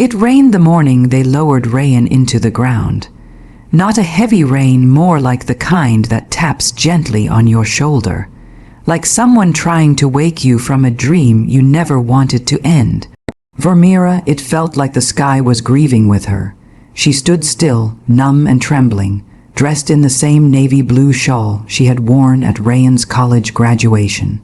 It rained the morning they lowered Rayan into the ground. Not a heavy rain, more like the kind that taps gently on your shoulder, like someone trying to wake you from a dream you never wanted to end. For Mira, it felt like the sky was grieving with her. She stood still, numb and trembling, dressed in the same navy blue shawl she had worn at Rayan's college graduation.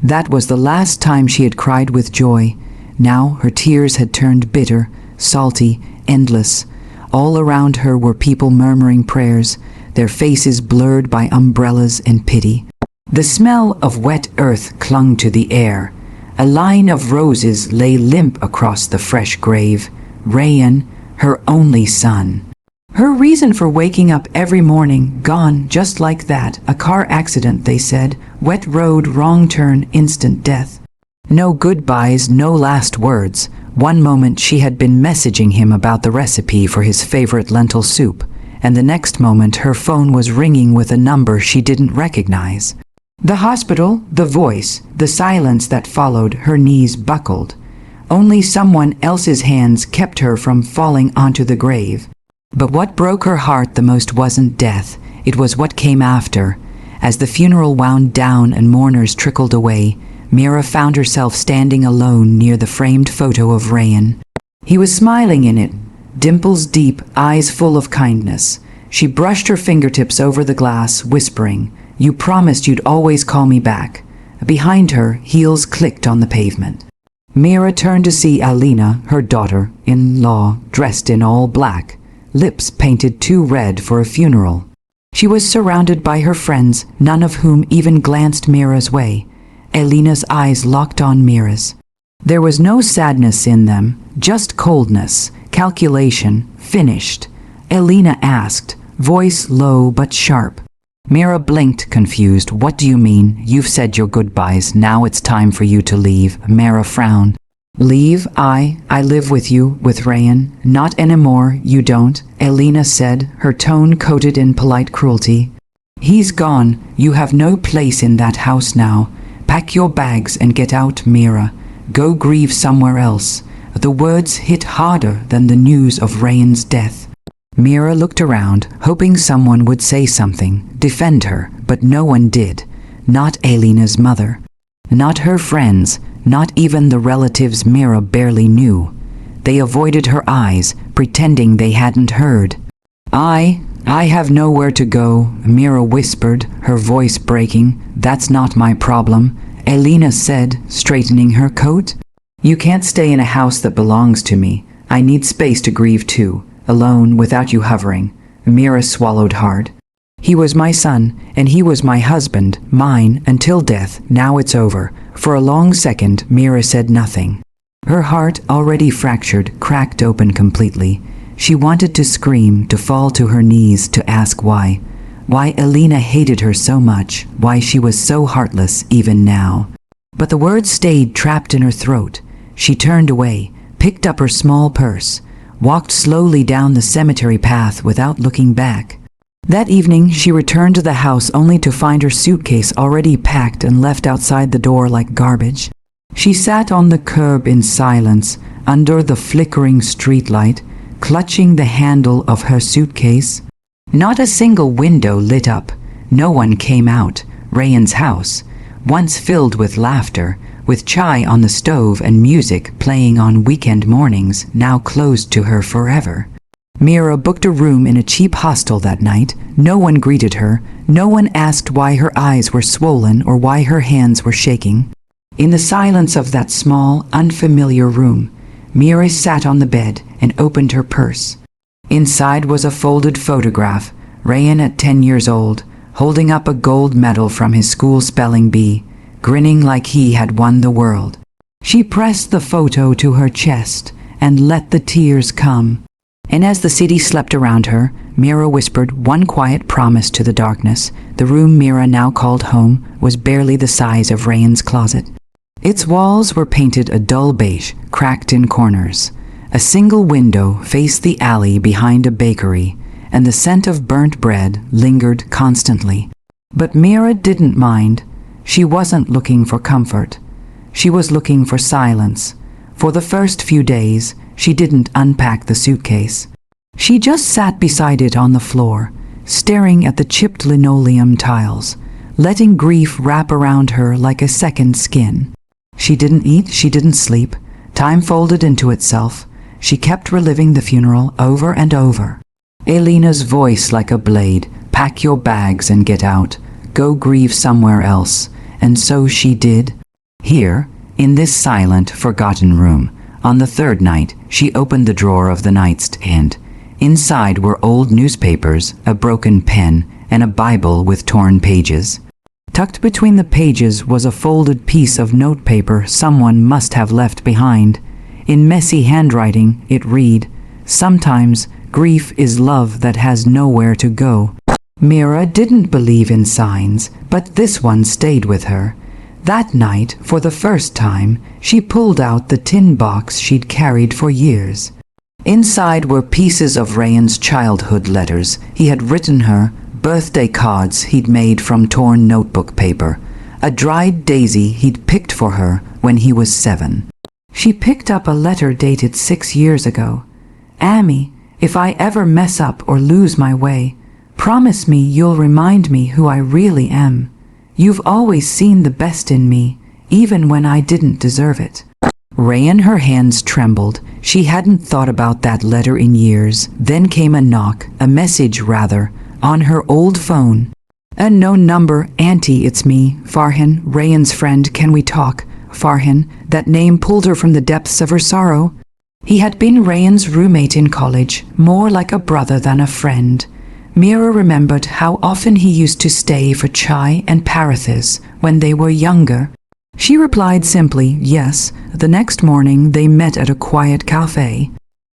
That was the last time she had cried with joy. Now her tears had turned bitter, salty, endless. All around her were people murmuring prayers, their faces blurred by umbrellas and pity. The smell of wet earth clung to the air. A line of roses lay limp across the fresh grave. Rayan, her only son. Her reason for waking up every morning, gone just like that. A car accident, they said. Wet road, wrong turn, instant death. No goodbyes, no last words. One moment she had been messaging him about the recipe for his favorite lentil soup, and the next moment her phone was ringing with a number she didn't recognize. The hospital, the voice, the silence that followed. Her knees buckled. Only someone else's hands kept her from falling onto the grave. But what broke her heart the most wasn't death, it was what came after. As the funeral wound down and mourners trickled away, Mira found herself standing alone near the framed photo of Rayan. He was smiling in it, dimples deep, eyes full of kindness. She brushed her fingertips over the glass, whispering, "You promised you'd always call me back." Behind her, heels clicked on the pavement. Mira turned to see Alina, her daughter-in-law, dressed in all black, lips painted too red for a funeral. She was surrounded by her friends, none of whom even glanced Mira's way. Alina's eyes locked on Mira's. There was no sadness in them, just coldness, calculation, finished. Alina asked, voice low but sharp. Mira blinked, confused. "What do you mean? You've said your goodbyes, now it's time for you to leave." Mira frowned. "Leave? I live with you, with Rayan." "Not anymore, you don't," Alina said, her tone coated in polite cruelty. "He's gone. You have no place in that house now. Pack your bags and get out, Mira. Go grieve somewhere else." The words hit harder than the news of Rayan's death. Mira looked around, hoping someone would say something, defend her, but no one did. Not Alina's mother. Not her friends, not even the relatives Mira barely knew. They avoided her eyes, pretending they hadn't heard. I have nowhere to go," Mira whispered, her voice breaking. "That's not my problem," Alina said, straightening her coat. "You can't stay in a house that belongs to me. I need space to grieve too, alone, without you hovering." Mira swallowed hard. "He was my son, and he was my husband, mine, until death. Now it's over." For a long second, Mira said nothing. Her heart, already fractured, cracked open completely. She wanted to scream, to fall to her knees, to ask why. Why Alina hated her so much, why she was so heartless even now. But the words stayed trapped in her throat. She turned away, picked up her small purse, walked slowly down the cemetery path without looking back. That evening, she returned to the house only to find her suitcase already packed and left outside the door like garbage. She sat on the curb in silence, under the flickering streetlight, clutching the handle of her suitcase. Not a single window lit up. No one came out. Rayan's house, once filled with laughter, with chai on the stove and music playing on weekend mornings, now closed to her forever. Mira booked a room in a cheap hostel that night. No one greeted her. No one asked why her eyes were swollen or why her hands were shaking. In the silence of that small, unfamiliar room, Mira sat on the bed and opened her purse. Inside was a folded photograph, Rayan at 10 years old, holding up a gold medal from his school spelling bee, grinning like he had won the world. She pressed the photo to her chest and let the tears come. And as the city slept around her, Mira whispered one quiet promise to the darkness. The room Mira now called home was barely the size of Rayan's closet. Its walls were painted a dull beige, cracked in corners. A single window faced the alley behind a bakery, and the scent of burnt bread lingered constantly. But Mira didn't mind. She wasn't looking for comfort. She was looking for silence. For the first few days, She didn't unpack the suitcase. She just sat beside it on the floor, staring at the chipped linoleum tiles, letting grief wrap around her like a second skin. She didn't eat, she didn't sleep. Time folded into itself. She kept reliving the funeral over and over. Elena's voice like a blade. Pack your bags and get out. Go grieve somewhere else. And so she did. Here, in this silent, forgotten room, on the third night, she opened the drawer of the nightstand. Inside were old newspapers, a broken pen, and a Bible with torn pages. Tucked between the pages was a folded piece of notepaper someone must have left behind. In messy handwriting, it read, "Sometimes grief is love that has nowhere to go." Mira didn't believe in signs, but this one stayed with her. That night, for the first time, she pulled out the tin box she'd carried for years. Inside were pieces of Ryan's childhood letters he had written her, birthday cards he'd made from torn notebook paper, a dried daisy he'd picked for her when he was 7. She picked up a letter dated 6 years ago. "Amy, if I ever mess up or lose my way, promise me you'll remind me who I really am. You've always seen the best in me, even when I didn't deserve it." Rayan, her hands trembled. She hadn't thought about that letter in years. Then came a knock, a message rather, on her old phone. "Unknown number, Auntie, it's me, Farhan, Rayan's friend, can we talk?" Farhan, that name pulled her from the depths of her sorrow. He had been Rayan's roommate in college, more like a brother than a friend. Mira remembered how often he used to stay for chai and parathis when they were younger. She replied simply, yes. The next morning they met at a quiet cafe.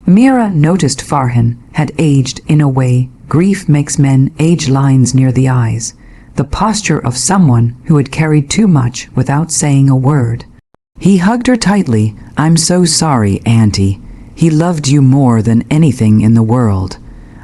Mira noticed Farhan had aged in a way grief makes men age lines near the eyes, the posture of someone who had carried too much without saying a word. He hugged her tightly. "I'm so sorry, Auntie. He loved you more than anything in the world.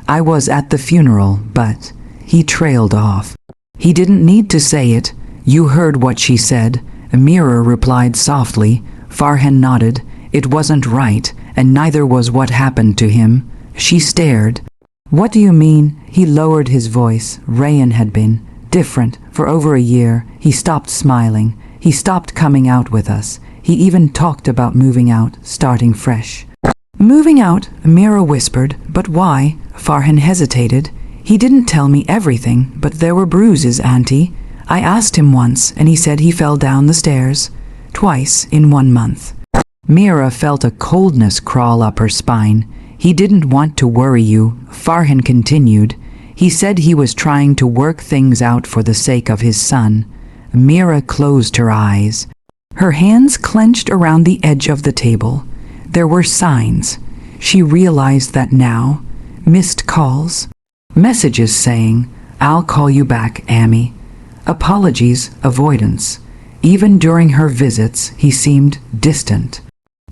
I was at the funeral, but..." He trailed off. He didn't need to say it. "You heard what she said." Mira replied softly. Farhan nodded. It wasn't right, and neither was what happened to him. She stared. "What do you mean?" He lowered his voice. Rayan had been different for over a year. He stopped smiling. He stopped coming out with us. He even talked about moving out, starting fresh. "Moving out," Mira whispered. "But why?" Farhan hesitated. "He didn't tell me everything, but there were bruises, Auntie. I asked him once, and he said he fell down the stairs. Twice in 1 month." Mira felt a coldness crawl up her spine. "He didn't want to worry you," Farhan continued. "He said he was trying to work things out for the sake of his son." Mira closed her eyes. Her hands clenched around the edge of the table. There were signs. She realized that now. Missed calls. Messages saying, "I'll call you back, Amy." Apologies, avoidance. Even during her visits, he seemed distant,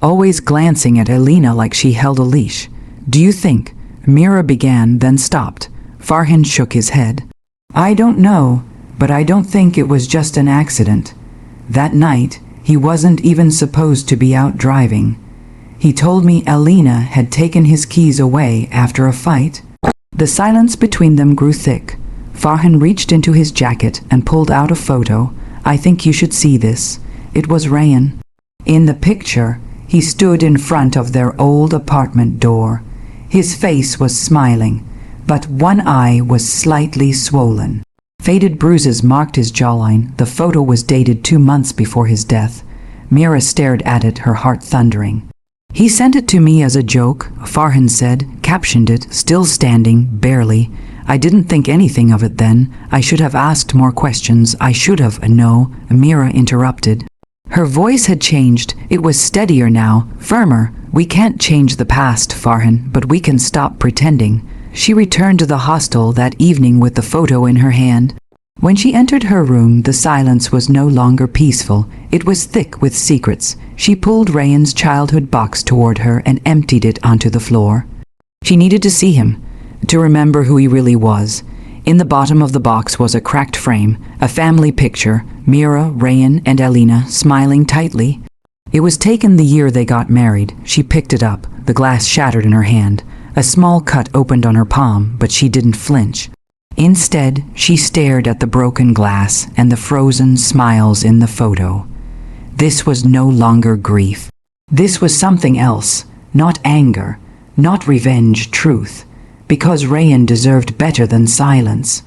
always glancing at Elena like she held a leash. "Do you think?" Mira began, then stopped. Farhan shook his head. "I don't know, but I don't think it was just an accident. That night, he wasn't even supposed to be out driving. He told me Elena had taken his keys away after a fight." The silence between them grew thick. Farhan reached into his jacket and pulled out a photo. "I think you should see this." It was Rayan. In the picture, he stood in front of their old apartment door. His face was smiling, but one eye was slightly swollen. Faded bruises marked his jawline. The photo was dated 2 months before his death. Mira stared at it, her heart thundering. "He sent it to me as a joke," Farhan said, captioned it, still standing, barely. "I didn't think anything of it then. I should have asked more questions. I should have..." "No," Mira interrupted. Her voice had changed. It was steadier now, firmer. "We can't change the past, Farhan, but we can stop pretending." She returned to the hostel that evening with the photo in her hand. When she entered her room, the silence was no longer peaceful. It was thick with secrets. She pulled Rayan's childhood box toward her and emptied it onto the floor. She needed to see him, to remember who he really was. In the bottom of the box was a cracked frame, a family picture, Mira, Rayan, and Elena smiling tightly. It was taken the year they got married. She picked it up. The glass shattered in her hand. A small cut opened on her palm, but she didn't flinch. Instead, she stared at the broken glass and the frozen smiles in the photo. This was no longer grief. This was something else, not anger, not revenge, truth, because Rayan deserved better than silence.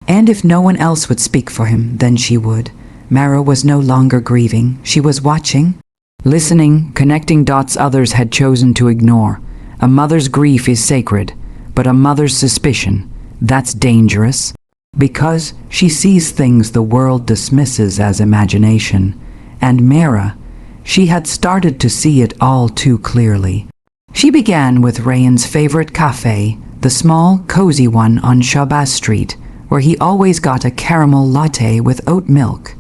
And if no one else would speak for him, then she would. Mara was no longer grieving. She was watching, listening, connecting dots others had chosen to ignore. A mother's grief is sacred, but a mother's suspicion, that's dangerous, because she sees things the world dismisses as imagination. And Mara, she had started to see it all too clearly. She began with Rayan's favorite cafe, the small, cozy one on Shabazz Street, where he always got a caramel latte with oat milk,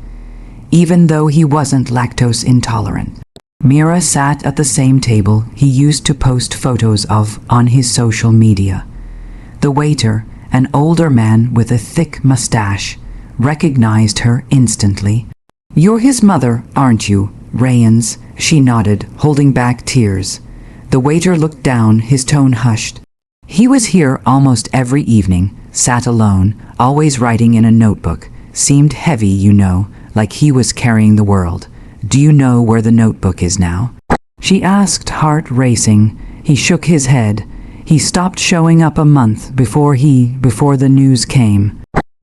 even though he wasn't lactose intolerant. Mira sat at the same table he used to post photos of on his social media. The waiter, an older man with a thick mustache, recognized her instantly. "You're his mother, aren't you, Rayan's?" She nodded, holding back tears. The waiter looked down, his tone hushed. He was here almost every evening, sat alone, always writing in a notebook. Seemed heavy, you know, like he was carrying the world. "Do you know where the notebook is now?" She asked, heart racing. He shook his head. He stopped showing up a month before the news came.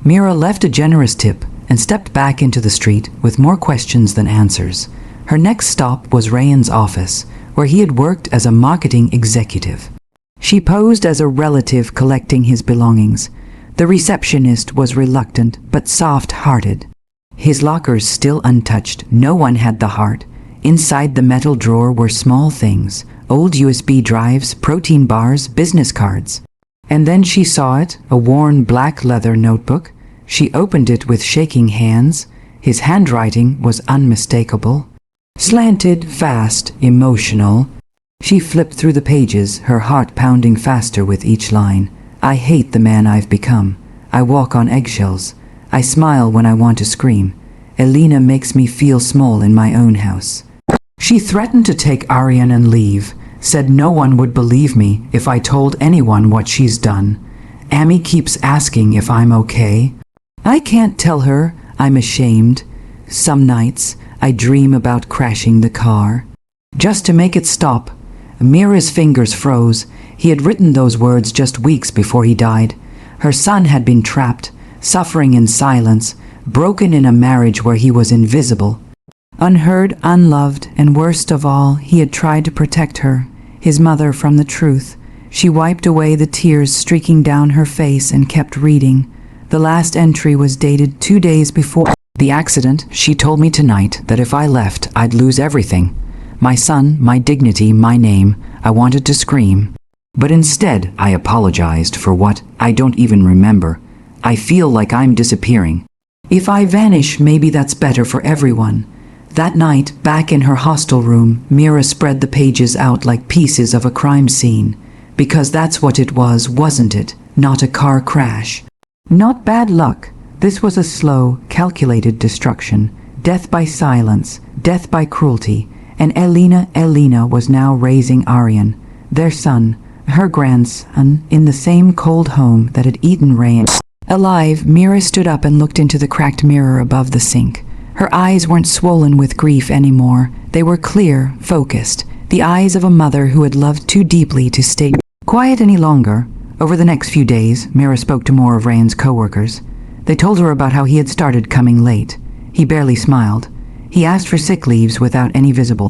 Mira left a generous tip and stepped back into the street with more questions than answers. Her next stop was Rayan's office, where he had worked as a marketing executive. She posed as a relative collecting his belongings. The receptionist was reluctant but soft-hearted. His lockers still untouched. No one had the heart. Inside the metal drawer were small things, old USB drives, protein bars, business cards. And then she saw it, a worn black leather notebook. She opened it with shaking hands. His handwriting was unmistakable. Slanted, fast, emotional. She flipped through the pages, her heart pounding faster with each line. "I hate the man I've become. I walk on eggshells. I smile when I want to scream. Elena makes me feel small in my own house." She threatened to take Aryan and leave, said no one would believe me if I told anyone what she's done. Amy keeps asking if I'm okay. I can't tell her. I'm ashamed. Some nights, I dream about crashing the car. Just to make it stop. Mira's fingers froze. He had written those words just weeks before he died. Her son had been trapped, suffering in silence, broken in a marriage where he was invisible. Unheard, unloved, and worst of all, he had tried to protect her, his mother, from the truth. She wiped away the tears streaking down her face and kept reading. The last entry was dated 2 days before the accident. She told me tonight that if I left, I'd lose everything. My son, my dignity, my name. I wanted to scream. But instead, I apologized for what I don't even remember. I feel like I'm disappearing. If I vanish, maybe that's better for everyone. That night, back in her hostel room, Mira spread the pages out like pieces of a crime scene. Because that's what it was, wasn't it? Not a car crash. Not bad luck. This was a slow, calculated destruction. Death by silence, death by cruelty. And Elena was now raising Aryan, their son, her grandson, in the same cold home that had eaten Rayan. Alive, Mira stood up and looked into the cracked mirror above the sink. Her eyes weren't swollen with grief anymore. They were clear, focused, the eyes of a mother who had loved too deeply to stay quiet any longer. Over the next few days, Mira spoke to more of Rayan's co-workers. They told her about how he had started coming late. He barely smiled. He asked for sick leaves without any visible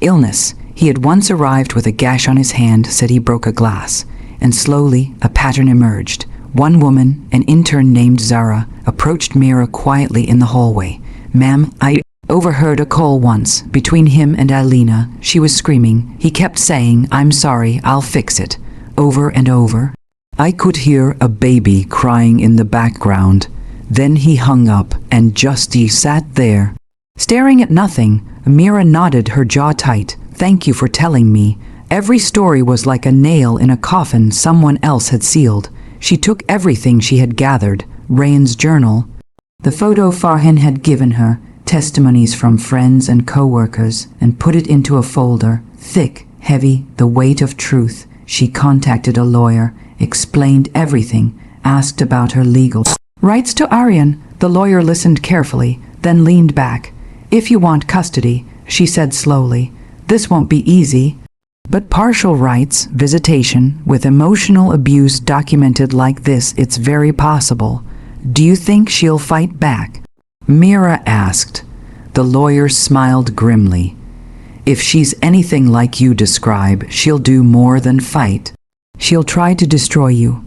illness. He had once arrived with a gash on his hand, said he broke a glass. And slowly, a pattern emerged. One woman, an intern named Zara, approached Mira quietly in the hallway. "Ma'am, I overheard a call once, between him and Alina. She was screaming. He kept saying, 'I'm sorry, I'll fix it,' over and over. I could hear a baby crying in the background. Then he hung up, and Justy sat there, staring at nothing." Mira nodded, her jaw tight. "Thank you for telling me. Every story was like a nail in a coffin someone else had sealed." She took everything she had gathered, Rayan's journal, the photo Farhan had given her, testimonies from friends and co-workers, and put it into a folder, thick, Heavy, the weight of truth, she contacted a lawyer, explained everything, asked about her legal rights to Aryan. The lawyer listened carefully, then leaned back. "If you want custody," she said slowly, "this won't be easy. But partial rights, visitation, with emotional abuse documented like this, it's very possible. Do you think she'll fight back?" Mira asked. The lawyer smiled grimly. "If she's anything like you describe, she'll do more than fight. She'll try to destroy you."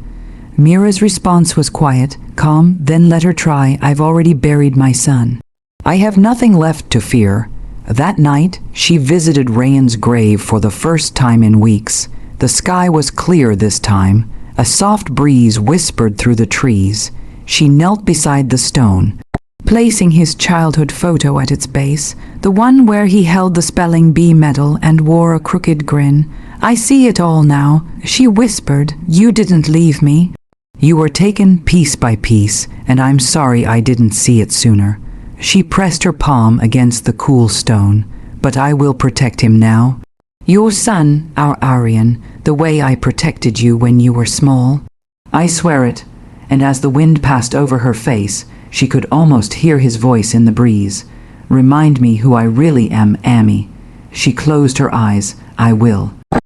Mira's response was quiet, calm. "Then let her try. I've already buried my son. I have nothing left to fear." That night, she visited Rayan's grave for the first time in weeks. The sky was clear this time. A soft breeze whispered through the trees. She knelt beside the stone, placing his childhood photo at its base, the one where he held the spelling bee medal and wore a crooked grin. "I see it all now," she whispered. "You didn't leave me. You were taken piece by piece, and I'm sorry I didn't see it sooner." She pressed her palm against the cool stone. "But I will protect him now. Your son, our Aryan, the way I protected you when you were small. I swear it." And as the wind passed over her face, she could almost hear his voice in the breeze. "Remind me who I really am, Amy." She closed her eyes. "I will."